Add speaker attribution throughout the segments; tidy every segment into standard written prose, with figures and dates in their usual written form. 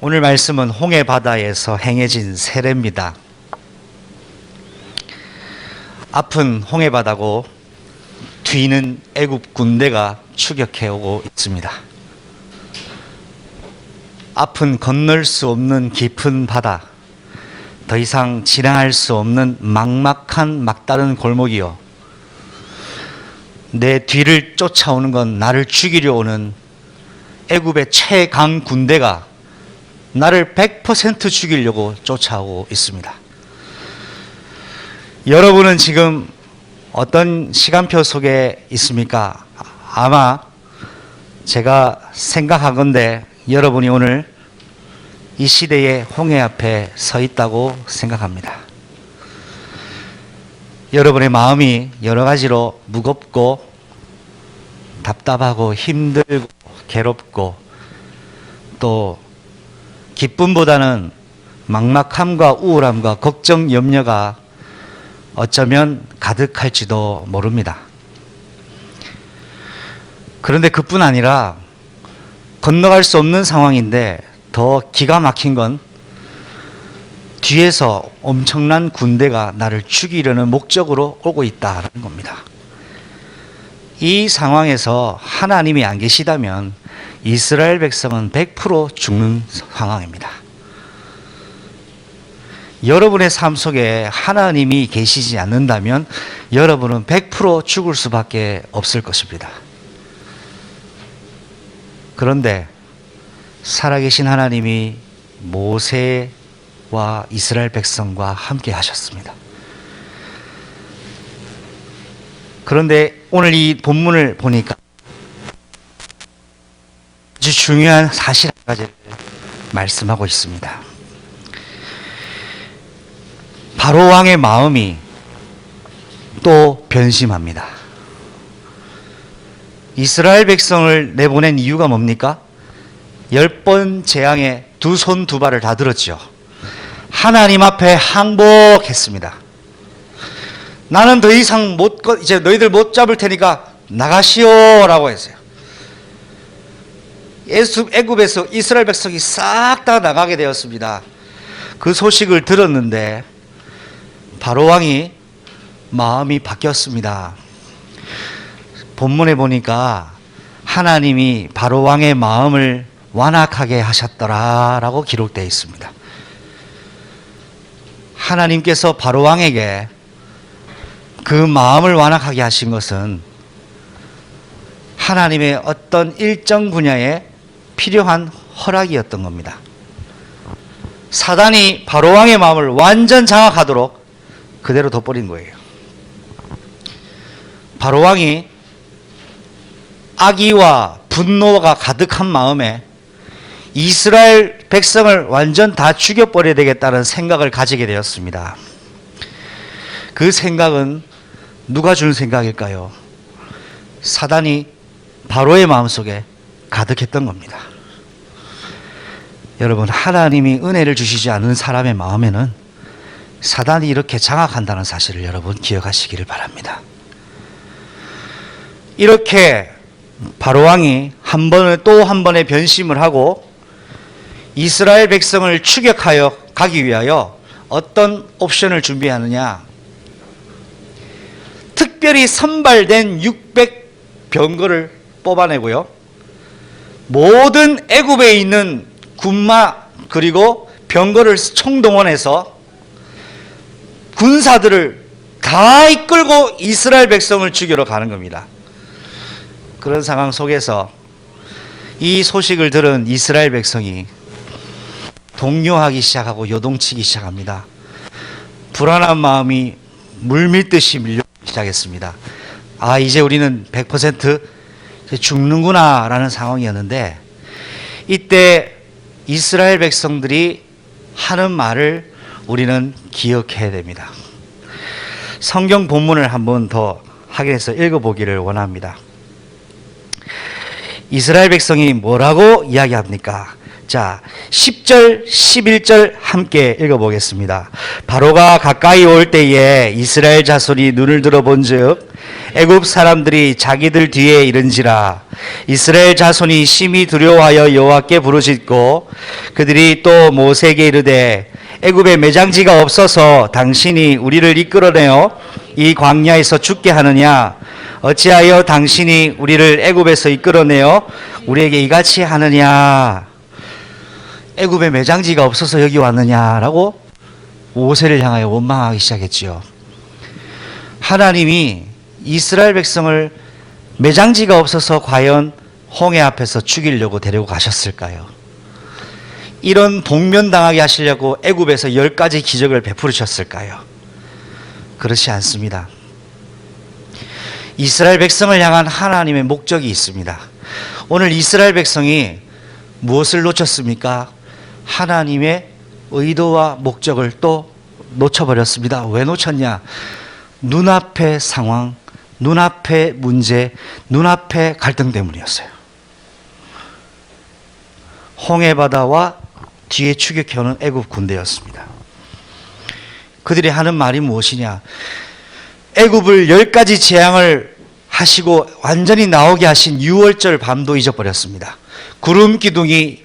Speaker 1: 오늘 말씀은 홍해 바다에서 행해진 세례입니다. 앞은 홍해 바다고 뒤는 애굽 군대가 추격해 오고 있습니다. 앞은 건널 수 없는 깊은 바다, 더 이상 지나갈 수 없는 막막한 막다른 골목이요, 내 뒤를 쫓아오는 건 나를 죽이려 오는 애굽의 최강 군대가 나를 100% 죽이려고 쫓아오고 있습니다. 여러분은 지금 어떤 시간표 속에 있습니까? 아마 제가 생각하건대 여러분이 오늘 이 시대의 홍해 앞에 서 있다고 생각합니다. 여러분의 마음이 여러 가지로 무겁고 답답하고 힘들고 괴롭고 또 기쁨보다는 막막함과 우울함과 걱정, 염려가 어쩌면 가득할지도 모릅니다. 그런데 그뿐 아니라 건너갈 수 없는 상황인데 더 기가 막힌 건 뒤에서 엄청난 군대가 나를 죽이려는 목적으로 오고 있다는 겁니다. 이 상황에서 하나님이 안 계시다면 이스라엘 백성은 100% 죽는 상황입니다. 여러분의 삶 속에 하나님이 계시지 않는다면 여러분은 100% 죽을 수밖에 없을 것입니다. 그런데 살아계신 하나님이 모세와 이스라엘 백성과 함께 하셨습니다. 그런데 오늘 이 본문을 보니까 아주 중요한 사실 한 가지를 말씀하고 있습니다. 바로 왕의 마음이 또 변심합니다. 이스라엘 백성을 내보낸 이유가 뭡니까? 10번 재앙에 두 손 두 발을 다 들었죠. 하나님 앞에 항복했습니다. 나는 더 이상 이제 너희들 못 잡을 테니까 나가시오라고 했어요. 애굽에서 이스라엘 백성이 싹 다 나가게 되었습니다. 그 소식을 들었는데 바로 왕이 마음이 바뀌었습니다. 본문에 보니까 하나님이 바로 왕의 마음을 완악하게 하셨더라라고 기록되어 있습니다. 하나님께서 바로 왕에게 그 마음을 완악하게 하신 것은 하나님의 어떤 일정 분야에 필요한 허락이었던 겁니다. 사단이 바로 왕의 마음을 완전 장악하도록 그대로 둬버린 거예요. 바로 왕이 악의와 분노가 가득한 마음에 이스라엘 백성을 완전 다 죽여버려야 되겠다는 생각을 가지게 되었습니다. 그 생각은 누가 준 생각일까요? 사단이 바로의 마음속에 가득했던 겁니다. 여러분, 하나님이 은혜를 주시지 않은 사람의 마음에는 사단이 이렇게 장악한다는 사실을 여러분 기억하시기를 바랍니다. 이렇게 바로 왕이 한 번을 또 한 번의 변심을 하고 이스라엘 백성을 추격하여 가기 위하여 어떤 옵션을 준비하느냐? 특별히 선발된 600병거를 뽑아내고요, 모든 애굽에 있는 군마 그리고 병거를 총동원해서 군사들을 다 이끌고 이스라엘 백성을 죽이러 가는 겁니다. 그런 상황 속에서 이 소식을 들은 이스라엘 백성이 동요하기 시작하고 요동치기 시작합니다. 불안한 마음이 물밀듯이 밀려오기 시작했습니다. 아, 이제 우리는 100% 죽는구나 라는 상황이었는데, 이때 이스라엘 백성들이 하는 말을 우리는 기억해야 됩니다. 성경 본문을 한번 더 확인해서 읽어보기를 원합니다. 이스라엘 백성이 뭐라고 이야기합니까? 자, 10절, 11절 함께 읽어보겠습니다. 바로가 가까이 올 때에 이스라엘 자손이 눈을 들어본즉 애굽 사람들이 자기들 뒤에 이른지라. 이스라엘 자손이 심히 두려워하여 여호와께 부르짖고 그들이 또 모세에게 이르되 애굽에 매장지가 없어서 당신이 우리를 이끌어내어 이 광야에서 죽게 하느냐? 어찌하여 당신이 우리를 애굽에서 이끌어내어 우리에게 이같이 하느냐? 애굽에 매장지가 없어서 여기 왔느냐라고 모세를 향하여 원망하기 시작했지요. 하나님이 이스라엘 백성을 매장지가 없어서 과연 홍해 앞에서 죽이려고 데리고 가셨을까요? 이런 복면당하게 하시려고 애굽에서 10가지 기적을 베푸셨을까요? 그렇지 않습니다. 이스라엘 백성을 향한 하나님의 목적이 있습니다. 오늘 이스라엘 백성이 무엇을 놓쳤습니까? 하나님의 의도와 목적을 또 놓쳐버렸습니다. 왜 놓쳤냐? 눈앞의 상황, 눈앞의 문제, 눈앞의 갈등 때문이었어요. 홍해바다와 뒤에 추격해오는 애굽 군대였습니다. 그들이 하는 말이 무엇이냐? 애굽을 10가지 재앙을 하시고 완전히 나오게 하신 6월절 밤도 잊어버렸습니다. 구름 기둥이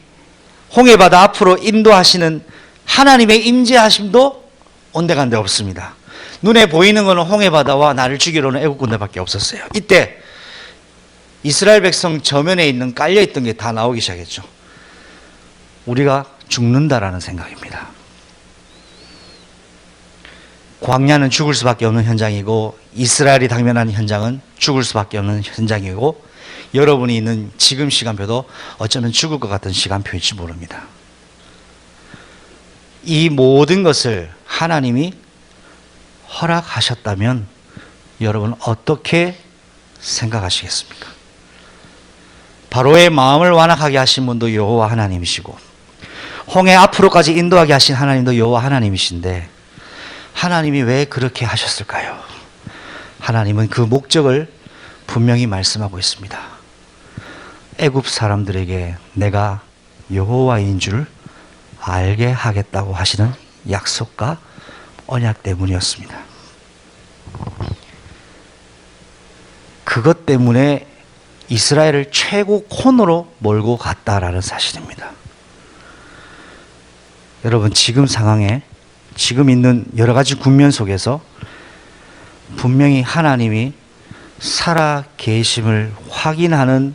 Speaker 1: 홍해바다 앞으로 인도하시는 하나님의 임재하심도 온데간데 없습니다. 눈에 보이는 것은 홍해바다와 나를 죽이러 오는 애국 군대밖에 없었어요. 이때 이스라엘 백성 저면에 있는 깔려있던 게 다 나오기 시작했죠. 우리가 죽는다라는 생각입니다. 광야는 죽을 수밖에 없는 현장이고 이스라엘이 당면한 현장은 죽을 수밖에 없는 현장이고 여러분이 있는 지금 시간표도 어쩌면 죽을 것 같은 시간표일지 모릅니다. 이 모든 것을 하나님이 허락하셨다면 여러분 어떻게 생각하시겠습니까? 바로의 마음을 완악하게 하신 분도 여호와 하나님이시고 홍해 앞으로까지 인도하게 하신 하나님도 여호와 하나님이신데 하나님이 왜 그렇게 하셨을까요? 하나님은 그 목적을 분명히 말씀하고 있습니다. 애굽 사람들에게 내가 여호와인 줄 알게 하겠다고 하시는 약속과 언약 때문이었습니다. 그것 때문에 이스라엘을 최고 코너로 몰고 갔다라는 사실입니다. 여러분 지금 상황에 지금 있는 여러 가지 국면 속에서 분명히 하나님이 살아 계심을 확인하는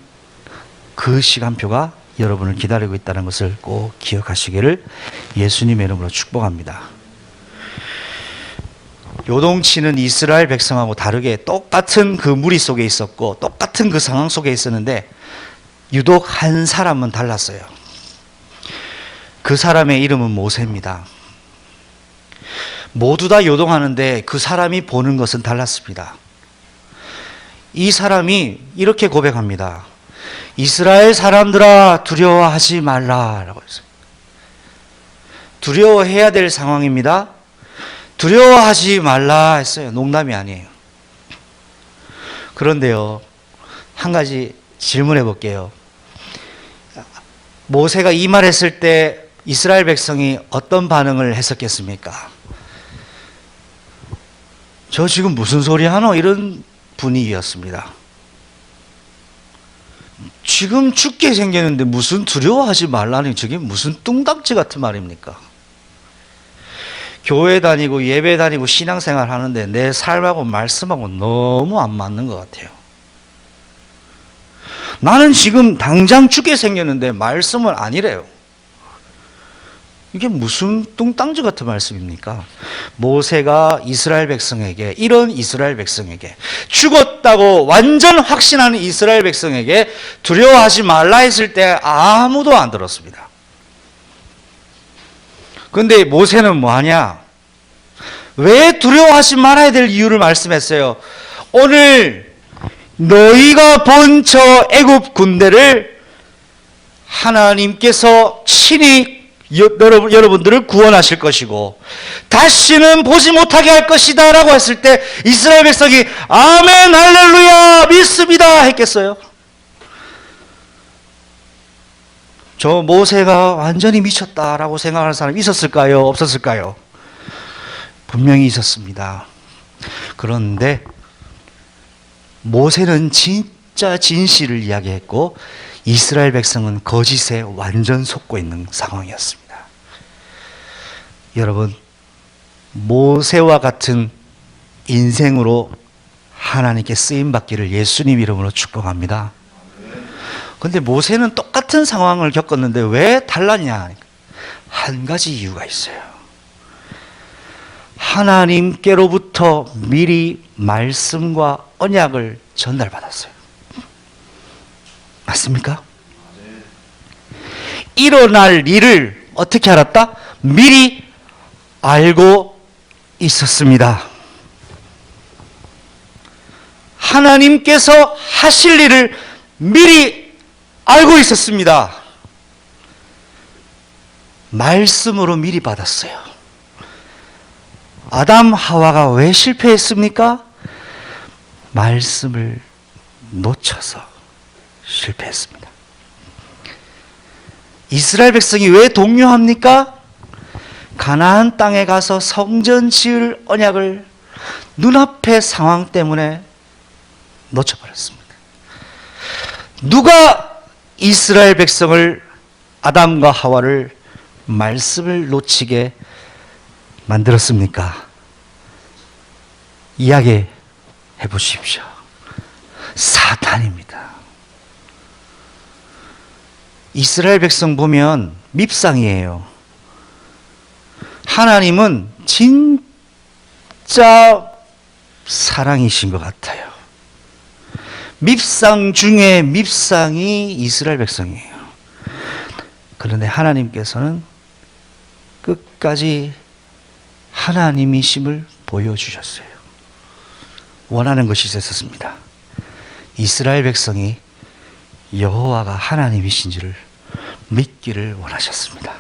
Speaker 1: 그 시간표가 여러분을 기다리고 있다는 것을 꼭 기억하시기를 예수님의 이름으로 축복합니다. 요동치는 이스라엘 백성하고 다르게 똑같은 그 무리 속에 있었고 똑같은 그 상황 속에 있었는데 유독 한 사람은 달랐어요. 그 사람의 이름은 모세입니다. 모두 다 요동하는데 그 사람이 보는 것은 달랐습니다. 이 사람이 이렇게 고백합니다. 이스라엘 사람들아 두려워하지 말라라고 했어요. 두려워해야 될 상황입니다. 두려워하지 말라 했어요. 농담이 아니에요. 그런데요, 한 가지 질문해 볼게요. 모세가 이 말 했을 때 이스라엘 백성이 어떤 반응을 했었겠습니까? 저 지금 무슨 소리 하노? 이런 분위기였습니다. 지금 죽게 생겼는데 무슨 두려워하지 말라니 저게 무슨 뚱딱지 같은 말입니까? 교회 다니고 예배 다니고 신앙생활 하는데 내 삶하고 말씀하고 너무 안 맞는 것 같아요. 나는 지금 당장 죽게 생겼는데 말씀은 아니래요. 이게 무슨 뚱땅지 같은 말씀입니까? 모세가 이스라엘 백성에게, 이런 이스라엘 백성에게, 죽었다고 완전 확신하는 이스라엘 백성에게 두려워하지 말라 했을 때 아무도 안 들었습니다. 그런데 모세는 뭐하냐? 왜 두려워하지 말아야 될 이유를 말씀했어요. 오늘 너희가 본 저 애굽 군대를 하나님께서 친히 여러분들을 구원하실 것이고 다시는 보지 못하게 할 것이다 라고 했을 때 이스라엘 백성이 아멘 할렐루야 믿습니다 했겠어요? 저 모세가 완전히 미쳤다라고 생각하는 사람이 있었을까요? 없었을까요? 분명히 있었습니다. 그런데 모세는 진짜 진실을 이야기했고 이스라엘 백성은 거짓에 완전 속고 있는 상황이었습니다. 여러분, 모세와 같은 인생으로 하나님께 쓰임받기를 예수님 이름으로 축복합니다. 그런데 모세는 똑같은 상황을 겪었는데 왜 달랐냐? 한 가지 이유가 있어요. 하나님께로부터 미리 말씀과 언약을 전달받았어요. 맞습니까? 일어날 일을 어떻게 알았다? 미리 알고 있었습니다. 하나님께서 하실 일을 미리 알고 있었습니다. 말씀으로 미리 받았어요. 아담 하와가 왜 실패했습니까? 말씀을 놓쳐서 실패했습니다. 이스라엘 백성이 왜 동요합니까? 가나안 땅에 가서 성전 지을 언약을 눈앞의 상황 때문에 놓쳐버렸습니다. 누가 이스라엘 백성을, 아담과 하와를 말씀을 놓치게 만들었습니까? 이야기해 보십시오. 사탄입니다. 이스라엘 백성 보면 밉상이에요. 하나님은 진짜 사랑이신 것 같아요. 밉상 중에 밉상이 이스라엘 백성이에요. 그런데 하나님께서는 끝까지 하나님이심을 보여주셨어요. 원하는 것이 있었습니다. 이스라엘 백성이 여호와가 하나님이신지를 믿기를 원하셨습니다.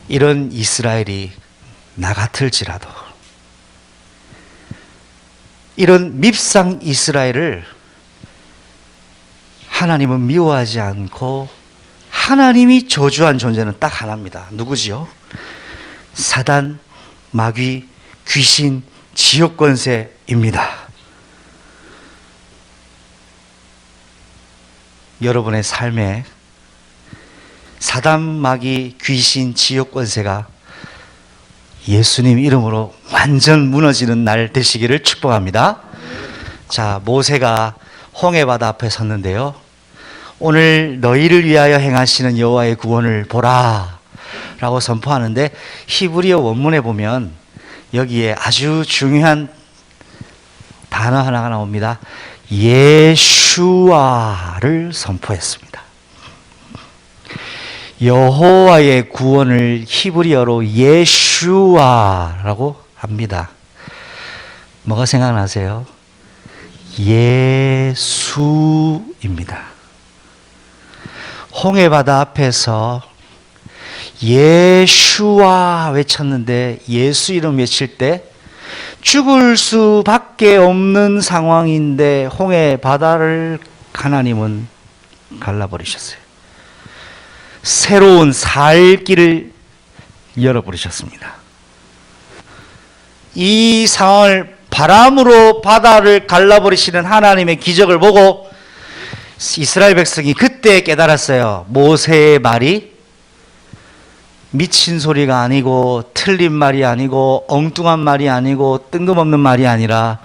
Speaker 1: 이런 이스라엘이 나 같을지라도 이런 밉상 이스라엘을 하나님은 미워하지 않고 하나님이 저주한 존재는 딱 하나입니다. 누구지요? 사단, 마귀, 귀신, 지옥 권세입니다. 여러분의 삶에 사단, 마귀, 귀신, 지옥 권세가 예수님 이름으로 완전 무너지는 날 되시기를 축복합니다. 자, 모세가 홍해바다 앞에 섰는데요. 오늘 너희를 위하여 행하시는 여호와의 구원을 보라 라고 선포하는데, 히브리어 원문에 보면 여기에 아주 중요한 단어 하나가 나옵니다. 예슈아를 선포했습니다. 여호와의 구원을 히브리어로 예슈아라고 합니다. 뭐가 생각나세요? 예수입니다. 홍해바다 앞에서 예슈아 외쳤는데, 예수 이름 외칠 때 죽을 수밖에 없는 상황인데 홍해바다를 하나님은 갈라버리셨어요. 새로운 살 길을 열어버리셨습니다. 이 상황을, 바람으로 바다를 갈라버리시는 하나님의 기적을 보고 이스라엘 백성이 그때 깨달았어요. 모세의 말이 미친 소리가 아니고 틀린 말이 아니고 엉뚱한 말이 아니고 뜬금없는 말이 아니라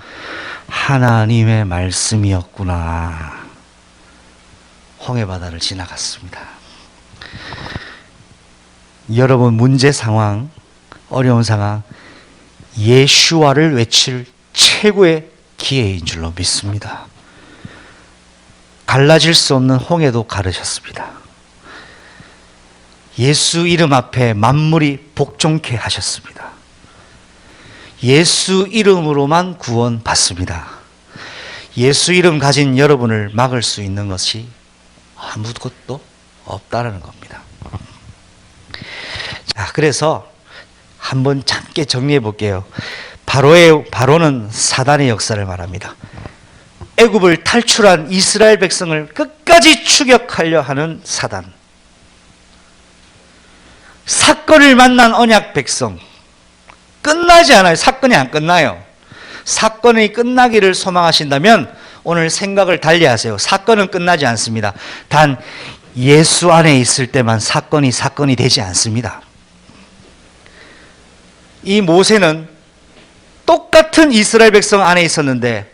Speaker 1: 하나님의 말씀이었구나. 홍해바다를 지나갔습니다. 여러분, 문제 상황, 어려운 상황, 예슈아를 외칠 최고의 기회인 줄로 믿습니다. 갈라질 수 없는 홍해도 가르셨습니다. 예수 이름 앞에 만물이 복종케 하셨습니다. 예수 이름으로만 구원 받습니다. 예수 이름 가진 여러분을 막을 수 있는 것이 아무것도 없다는 겁니다. 자, 그래서 한번 짧게 정리해 볼게요. 바로는 사단의 역사를 말합니다. 애굽을 탈출한 이스라엘 백성을 끝까지 추격하려 하는 사단. 사건을 만난 언약 백성. 끝나지 않아요. 사건이 안 끝나요. 사건이 끝나기를 소망하신다면 오늘 생각을 달리하세요. 사건은 끝나지 않습니다. 단 예수 안에 있을 때만 사건이 되지 않습니다. 이 모세는 똑같은 이스라엘 백성 안에 있었는데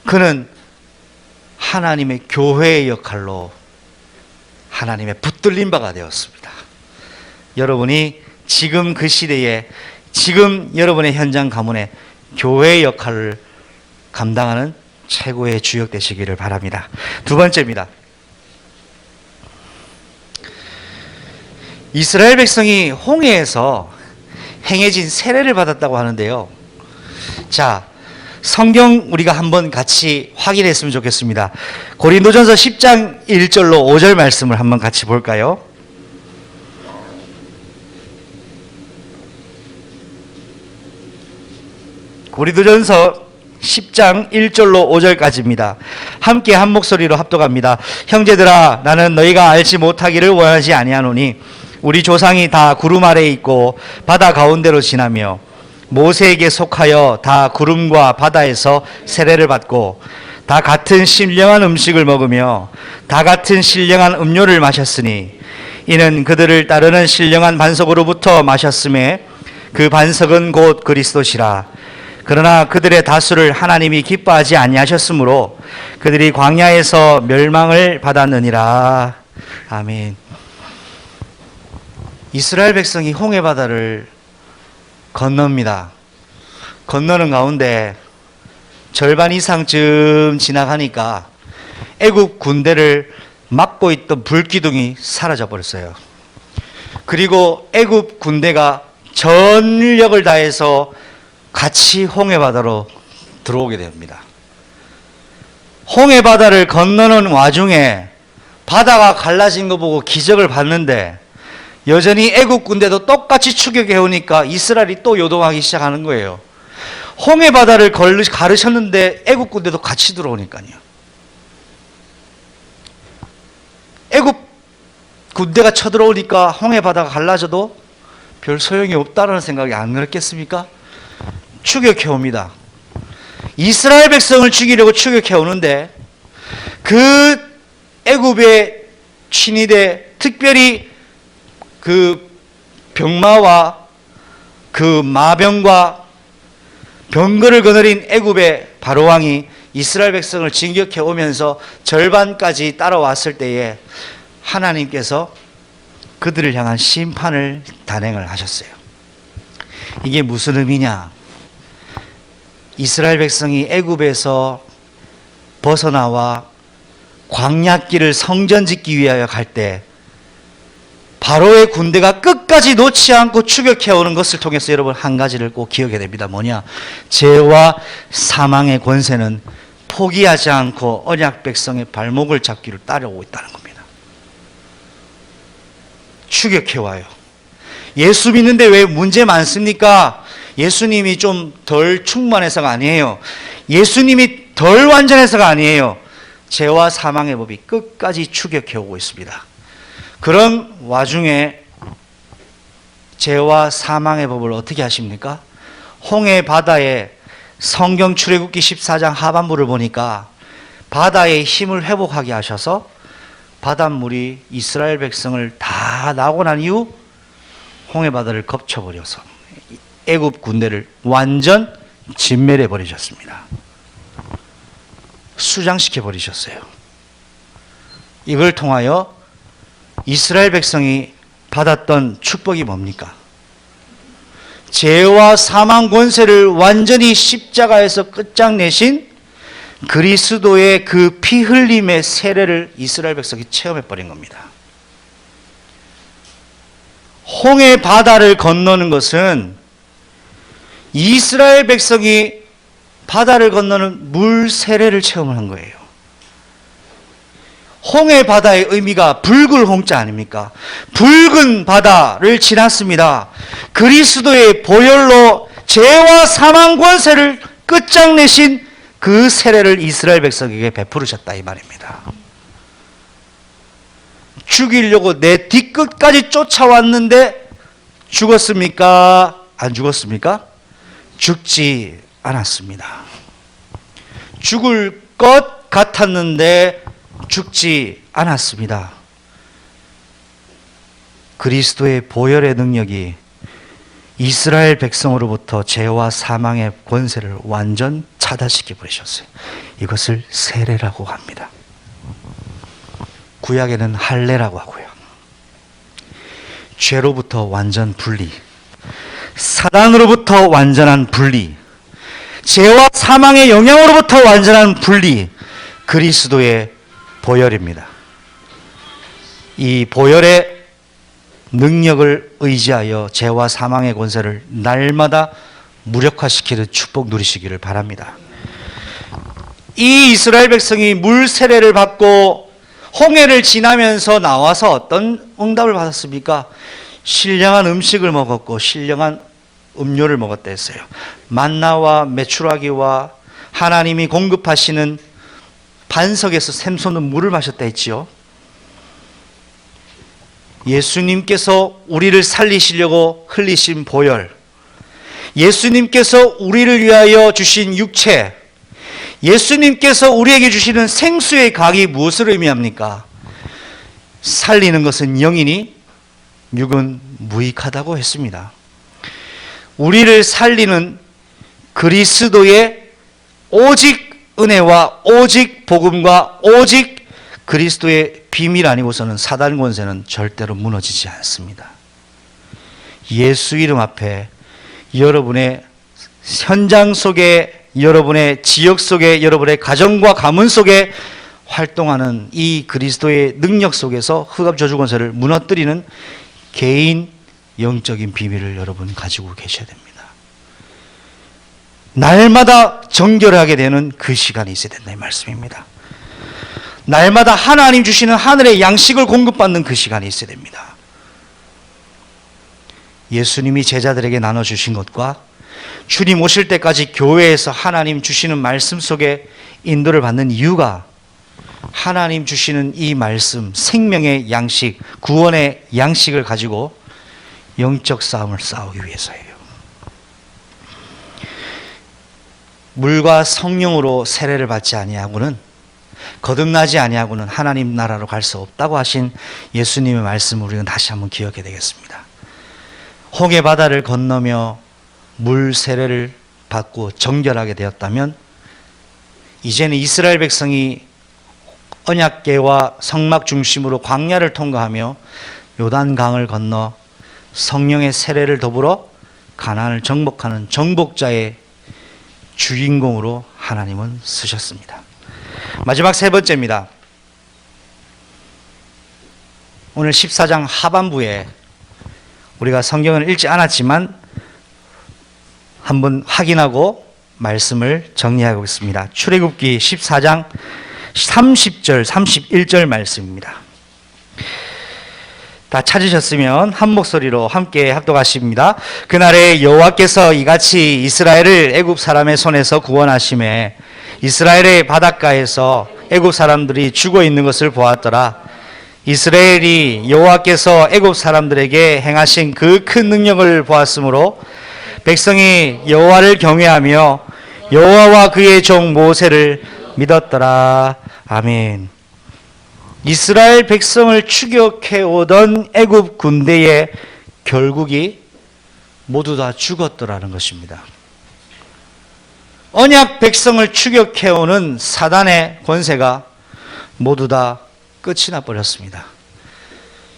Speaker 1: 그는 하나님의 교회의 역할로 하나님의 붙들린 바가 되었습니다. 여러분이 지금 그 시대에 지금 여러분의 현장 가문에 교회의 역할을 감당하는 최고의 주역 되시기를 바랍니다. 두 번째입니다. 이스라엘 백성이 홍해에서 행해진 세례를 받았다고 하는데요. 자, 성경 우리가 한번 같이 확인했으면 좋겠습니다. 고린도전서 10장 1절로 5절 말씀을 한번 같이 볼까요? 고린도전서 10장 1절로 5절까지입니다. 함께 한 목소리로 합독합니다. 형제들아, 나는 너희가 알지 못하기를 원하지 아니하노니 우리 조상이 다 구름 아래에 있고 바다 가운데로 지나며 모세에게 속하여 다 구름과 바다에서 세례를 받고 다 같은 신령한 음식을 먹으며 다 같은 신령한 음료를 마셨으니 이는 그들을 따르는 신령한 반석으로부터 마셨음에 그 반석은 곧 그리스도시라. 그러나 그들의 다수를 하나님이 기뻐하지 아니하셨으므로 그들이 광야에서 멸망을 받았느니라. 아멘. 이스라엘 백성이 홍해 바다를 건넙니다. 건너는 가운데 절반 이상쯤 지나가니까 애굽 군대를 막고 있던 불기둥이 사라져 버렸어요. 그리고 애굽 군대가 전력을 다해서 같이 홍해 바다로 들어오게 됩니다. 홍해 바다를 건너는 와중에 바다가 갈라진 거 보고 기적을 봤는데 여전히 애굽 군대도 똑같이 추격해 오니까 이스라엘이 또 요동하기 시작하는 거예요. 홍해 바다를 가르셨는데 애굽 군대도 같이 들어오니까요. 애굽 군대가 쳐들어오니까 홍해 바다가 갈라져도 별 소용이 없다는 생각이 안 들었겠습니까? 추격해 옵니다. 이스라엘 백성을 죽이려고 추격해 오는데 그 애굽의 친위대 특별히 그 병마와 그 마병과 병거를 거느린 애굽의 바로왕이 이스라엘 백성을 진격해 오면서 절반까지 따라왔을 때에 하나님께서 그들을 향한 심판을 단행을 하셨어요. 이게 무슨 의미냐? 이스라엘 백성이 애굽에서 벗어나와 광야길을 성전 짓기 위하여 갈 때 바로의 군대가 끝까지 놓지 않고 추격해 오는 것을 통해서 여러분 한 가지를 꼭 기억해야 됩니다. 뭐냐? 죄와 사망의 권세는 포기하지 않고 언약 백성의 발목을 잡기를 따라오고 있다는 겁니다. 추격해 와요. 예수 믿는데 왜 문제 많습니까? 예수님이 좀 덜 충만해서가 아니에요. 예수님이 덜 완전해서가 아니에요. 죄와 사망의 법이 끝까지 추격해 오고 있습니다. 그런 와중에 죄와 사망의 법을 어떻게 하십니까? 홍해 바다에 성경 출애굽기 14장 하반부를 보니까 바다의 힘을 회복하게 하셔서 바닷물이 이스라엘 백성을 다 나고 난 이후 홍해 바다를 덮쳐버려서 애굽 군대를 완전 진멸해 버리셨습니다. 수장시켜 버리셨어요. 이걸 통하여 이스라엘 백성이 받았던 축복이 뭡니까? 죄와 사망 권세를 완전히 십자가에서 끝장내신 그리스도의 그 피 흘림의 세례를 이스라엘 백성이 체험해 버린 겁니다. 홍해 바다를 건너는 것은 이스라엘 백성이 바다를 건너는 물 세례를 체험한 거예요. 홍해 바다의 의미가 붉을 홍자 아닙니까? 붉은 바다를 지났습니다. 그리스도의 보혈로 죄와 사망 권세를 끝장내신 그 세례를 이스라엘 백성에게 베푸르셨다 이 말입니다. 죽이려고 내 뒤끝까지 쫓아왔는데 죽었습니까? 안 죽었습니까? 죽지 않았습니다. 죽을 것 같았는데 죽지 않았습니다. 그리스도의 보혈의 능력이 이스라엘 백성으로부터 죄와 사망의 권세를 완전 차단시켜 버리셨어요. 이것을 세례라고 합니다. 구약에는 할례라고 하고요. 죄로부터 완전 분리, 사단으로부터 완전한 분리, 죄와 사망의 영향으로부터 완전한 분리, 그리스도의 보혈입니다. 이 보혈의 능력을 의지하여 죄와 사망의 권세를 날마다 무력화시키는 축복 누리시기를 바랍니다. 이 이스라엘 백성이 물 세례를 받고 홍해를 지나면서 나와서 어떤 응답을 받았습니까? 신령한 음식을 먹었고 신령한 음료를 먹었다 했어요. 만나와 메추라기와 하나님이 공급하시는 반석에서 샘솟는 물을 마셨다 했지요. 예수님께서 우리를 살리시려고 흘리신 보혈, 예수님께서 우리를 위하여 주신 육체, 예수님께서 우리에게 주시는 생수의 각이 무엇을 의미합니까? 살리는 것은 영이니 육은 무익하다고 했습니다. 우리를 살리는 그리스도의 오직 은혜와 오직 복음과 오직 그리스도의 비밀 아니고서는 사단 권세는 절대로 무너지지 않습니다. 예수 이름 앞에 여러분의 현장 속에, 여러분의 지역 속에, 여러분의 가정과 가문 속에 활동하는 이 그리스도의 능력 속에서 흑암 저주 권세를 무너뜨리는 개인 영적인 비밀을 여러분 가지고 계셔야 됩니다. 날마다 정결하게 되는 그 시간이 있어야 된다 이 말씀입니다. 날마다 하나님 주시는 하늘의 양식을 공급받는 그 시간이 있어야 됩니다. 예수님이 제자들에게 나눠주신 것과 주님 오실 때까지 교회에서 하나님 주시는 말씀 속에 인도를 받는 이유가 하나님 주시는 이 말씀, 생명의 양식, 구원의 양식을 가지고 영적 싸움을 싸우기 위해서예요. 물과 성령으로 세례를 받지 아니하고는, 거듭나지 아니하고는 하나님 나라로 갈 수 없다고 하신 예수님의 말씀을 우리는 다시 한번 기억해야 되겠습니다. 홍해 바다를 건너며 물 세례를 받고 정결하게 되었다면 이제는 이스라엘 백성이 언약궤와 성막 중심으로 광야를 통과하며 요단강을 건너 성령의 세례를 더불어 가나안을 정복하는 정복자의 주인공으로 하나님은 쓰셨습니다. 마지막 세 번째입니다. 오늘 14장 하반부에 우리가 성경을 읽지 않았지만 한번 확인하고 말씀을 정리하고 있습니다. 출애굽기 14장 30절, 31절 말씀입니다. 다 찾으셨으면 한 목소리로 함께 합독하십니다. 그날에 여호와께서 이같이 이스라엘을 애굽 사람의 손에서 구원하심에 이스라엘의 바닷가에서 애굽 사람들이 죽어 있는 것을 보았더라. 이스라엘이 여호와께서 애굽 사람들에게 행하신 그 큰 능력을 보았으므로 백성이 여호와를 경외하며 여호와와 그의 종 모세를 믿었더라. 아멘. 이스라엘 백성을 추격해 오던 애굽 군대의 결국이 모두 다 죽었더라는 것입니다. 언약 백성을 추격해 오는 사단의 권세가 모두 다 끝이 나 버렸습니다.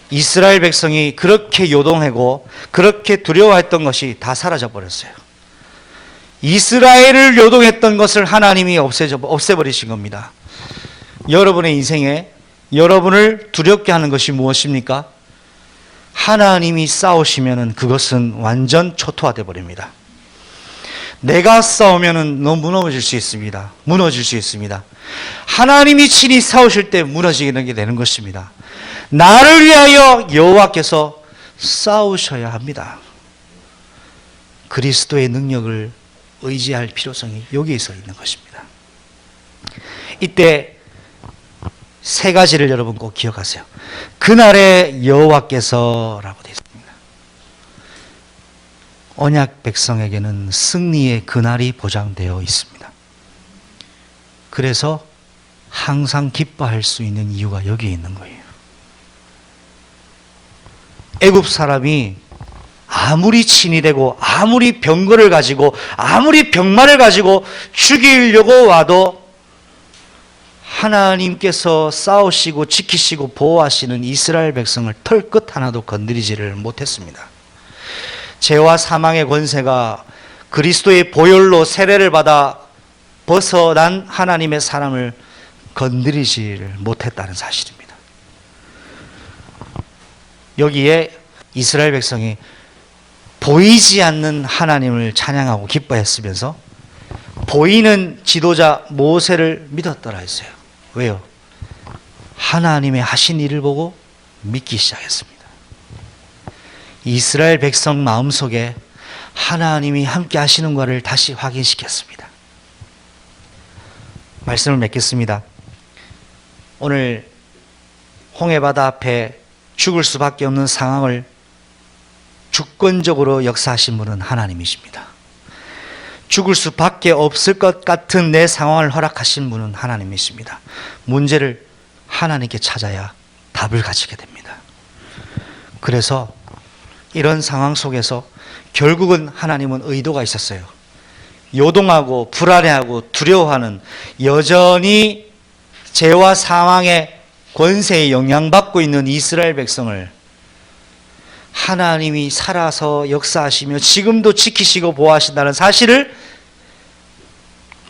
Speaker 1: 이스라엘 백성이 그렇게 요동하고 그렇게 두려워했던 것이 다 사라져 버렸어요. 이스라엘을 요동했던 것을 하나님이 없애버리신 겁니다. 여러분의 인생에 여러분을 두렵게 하는 것이 무엇입니까? 하나님이 싸우시면 그것은 완전 초토화되어 버립니다. 내가 싸우면 너 무너질 수 있습니다. 무너질 수 있습니다. 하나님이 친히 싸우실 때 무너지게 되는 것입니다. 나를 위하여 여호와께서 싸우셔야 합니다. 그리스도의 능력을 의지할 필요성이 여기에서 있는 것입니다. 이때 세 가지를 여러분 꼭 기억하세요. 그날의 여호와께서라고 되어 있습니다. 언약 백성에게는 승리의 그날이 보장되어 있습니다. 그래서 항상 기뻐할 수 있는 이유가 여기에 있는 거예요. 애굽 사람이 아무리 친이 되고 아무리 병거를 가지고 아무리 병마를 가지고 죽이려고 와도 하나님께서 싸우시고 지키시고 보호하시는 이스라엘 백성을 털끝 하나도 건드리지를 못했습니다. 죄와 사망의 권세가 그리스도의 보혈로 세례를 받아 벗어난 하나님의 사람을 건드리지를 못했다는 사실입니다. 여기에 이스라엘 백성이 보이지 않는 하나님을 찬양하고 기뻐했으면서 보이는 지도자 모세를 믿었더라 했어요. 왜요? 하나님의 하신 일을 보고 믿기 시작했습니다. 이스라엘 백성 마음속에 하나님이 함께 하시는 것을 다시 확인시켰습니다. 말씀을 맺겠습니다. 오늘 홍해바다 앞에 죽을 수밖에 없는 상황을 주권적으로 역사하신 분은 하나님이십니다. 죽을 수밖에 없을 것 같은 내 상황을 허락하신 분은 하나님이십니다. 문제를 하나님께 찾아야 답을 가지게 됩니다. 그래서 이런 상황 속에서 결국은 하나님은 의도가 있었어요. 요동하고 불안해하고 두려워하는 여전히 죄와 사망의 권세에 영향받고 있는 이스라엘 백성을 하나님이 살아서 역사하시며 지금도 지키시고 보호하신다는 사실을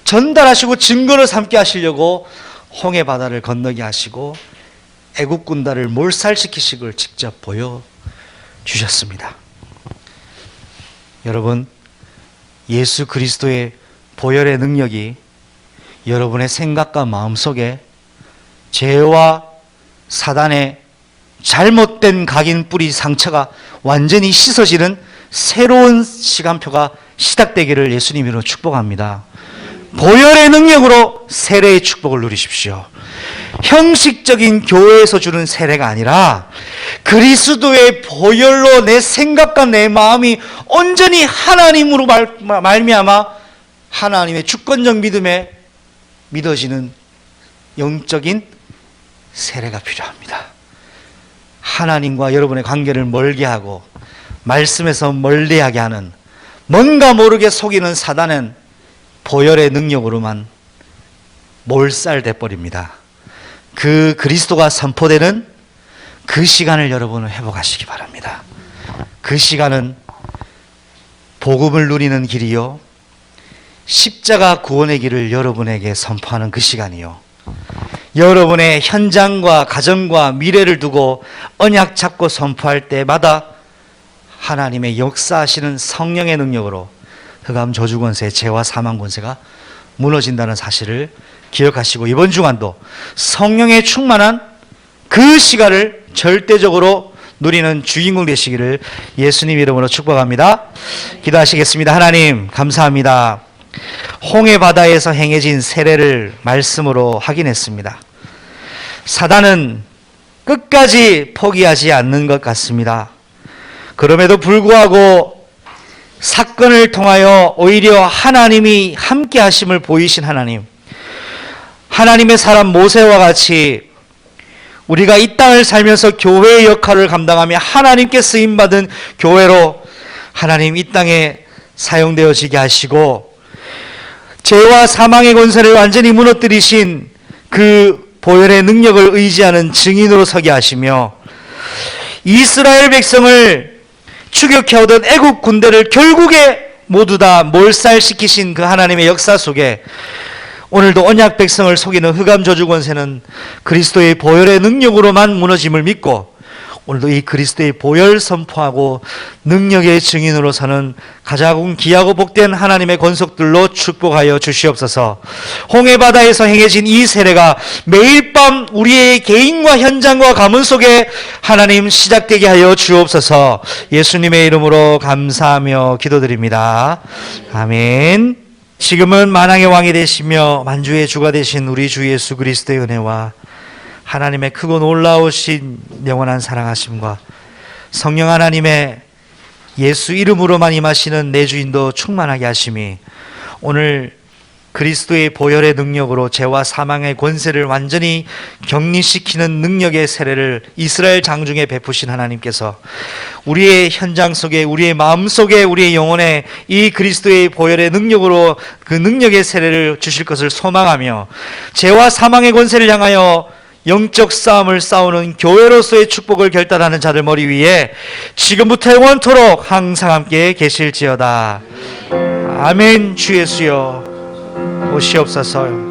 Speaker 1: 전달하시고 증거로 삼게 하시려고 홍해 바다를 건너게 하시고 애국 군단을 몰살시키신 걸 직접 보여주셨습니다. 여러분, 예수 그리스도의 보혈의 능력이 여러분의 생각과 마음속에 죄와 사단의 잘못된 각인 뿌리 상처가 완전히 씻어지는 새로운 시간표가 시작되기를 예수님으로 축복합니다. 보혈의 능력으로 세례의 축복을 누리십시오. 형식적인 교회에서 주는 세례가 아니라 그리스도의 보혈로 내 생각과 내 마음이 온전히 하나님으로 말미암아 하나님의 주권적 믿음에 믿어지는 영적인 세례가 필요합니다. 하나님과 여러분의 관계를 멀게 하고 말씀에서 멀리하게 하는 뭔가 모르게 속이는 사단은 보혈의 능력으로만 몰살돼 버립니다. 그 그리스도가 선포되는 그 시간을 여러분은 회복하시기 바랍니다. 그 시간은 복음을 누리는 길이요, 십자가 구원의 길을 여러분에게 선포하는 그 시간이요, 여러분의 현장과 가정과 미래를 두고 언약 잡고 선포할 때마다 하나님의 역사하시는 성령의 능력으로 흑암 저주 권세, 죄와 사망 권세가 무너진다는 사실을 기억하시고 이번 주간도 성령의 충만한 그 시간을 절대적으로 누리는 주인공 되시기를 예수님 이름으로 축복합니다. 기도하시겠습니다. 하나님 감사합니다. 홍해 바다에서 행해진 세례를 말씀으로 확인했습니다. 사단은 끝까지 포기하지 않는 것 같습니다. 그럼에도 불구하고 사건을 통하여 오히려 하나님이 함께 하심을 보이신 하나님, 하나님의 사람 모세와 같이 우리가 이 땅을 살면서 교회의 역할을 감당하며 하나님께 쓰임받은 교회로 하나님 이 땅에 사용되어지게 하시고 죄와 사망의 권세를 완전히 무너뜨리신 그 보혈의 능력을 의지하는 증인으로 서게 하시며 이스라엘 백성을 추격해오던 애국 군대를 결국에 모두 다 몰살시키신 그 하나님의 역사 속에 오늘도 언약 백성을 속이는 흑암 저주 권세는 그리스도의 보혈의 능력으로만 무너짐을 믿고 오늘도 이 그리스도의 보혈 선포하고 능력의 증인으로 서는 가장 귀하고 복된 하나님의 권속들로 축복하여 주시옵소서. 홍해바다에서 행해진 이 세례가 매일 밤 우리의 개인과 현장과 가문 속에 하나님 시작되게 하여 주옵소서. 예수님의 이름으로 감사하며 기도드립니다. 아멘. 지금은 만왕의 왕이 되시며 만주의 주가 되신 우리 주 예수 그리스도의 은혜와 하나님의 크고 놀라우신 영원한 사랑하심과 성령 하나님의 예수 이름으로만 임하시는 내주인도 충만하게 하심이 오늘 그리스도의 보혈의 능력으로 죄와 사망의 권세를 완전히 격리시키는 능력의 세례를 이스라엘 장중에 베푸신 하나님께서 우리의 현장 속에, 우리의 마음 속에, 우리의 영혼에 이 그리스도의 보혈의 능력으로 그 능력의 세례를 주실 것을 소망하며 죄와 사망의 권세를 향하여 영적 싸움을 싸우는 교회로서의 축복을 결단하는 자들 머리 위에 지금부터 영원토록 항상 함께 계실지어다. 아멘. 주 예수여 오시옵소서.